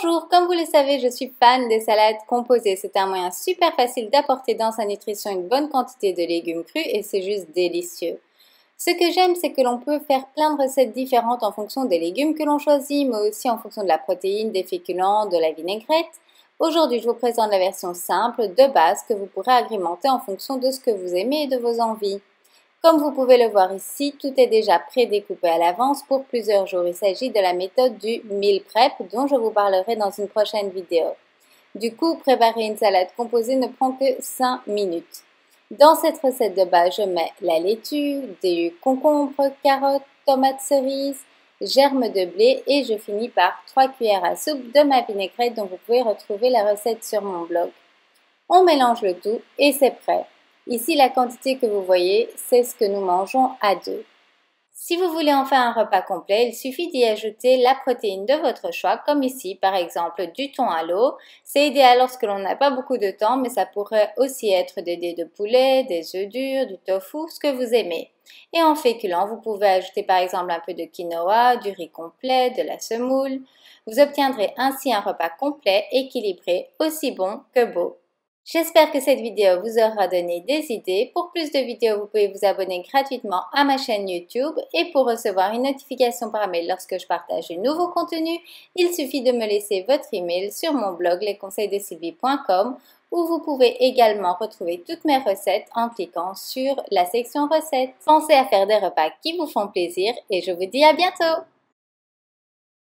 Bonjour, comme vous le savez, je suis fan des salades composées. C'est un moyen super facile d'apporter dans sa nutrition une bonne quantité de légumes crus et c'est juste délicieux. Ce que j'aime, c'est que l'on peut faire plein de recettes différentes en fonction des légumes que l'on choisit, mais aussi en fonction de la protéine, des féculents, de la vinaigrette. Aujourd'hui, je vous présente la version simple de base que vous pourrez agrémenter en fonction de ce que vous aimez et de vos envies. Comme vous pouvez le voir ici, tout est déjà prédécoupé à l'avance pour plusieurs jours. Il s'agit de la méthode du meal prep dont je vous parlerai dans une prochaine vidéo. Du coup, préparer une salade composée ne prend que 5 minutes. Dans cette recette de base, je mets la laitue, des concombres, carottes, tomates cerises, germes de blé et je finis par 3 cuillères à soupe de ma vinaigrette dont vous pouvez retrouver la recette sur mon blog. On mélange le tout et c'est prêt. Ici, la quantité que vous voyez, c'est ce que nous mangeons à deux. Si vous voulez en faire un repas complet, il suffit d'y ajouter la protéine de votre choix, comme ici, par exemple, du thon à l'eau. C'est idéal lorsque l'on n'a pas beaucoup de temps, mais ça pourrait aussi être des dés de poulet, des œufs durs, du tofu, ce que vous aimez. Et en féculents, vous pouvez ajouter par exemple un peu de quinoa, du riz complet, de la semoule. Vous obtiendrez ainsi un repas complet, équilibré, aussi bon que beau. J'espère que cette vidéo vous aura donné des idées. Pour plus de vidéos, vous pouvez vous abonner gratuitement à ma chaîne YouTube et pour recevoir une notification par mail lorsque je partage un nouveau contenu, il suffit de me laisser votre email sur mon blog lesconseilsdesylvie.com où vous pouvez également retrouver toutes mes recettes en cliquant sur la section recettes. Pensez à faire des repas qui vous font plaisir et je vous dis à bientôt!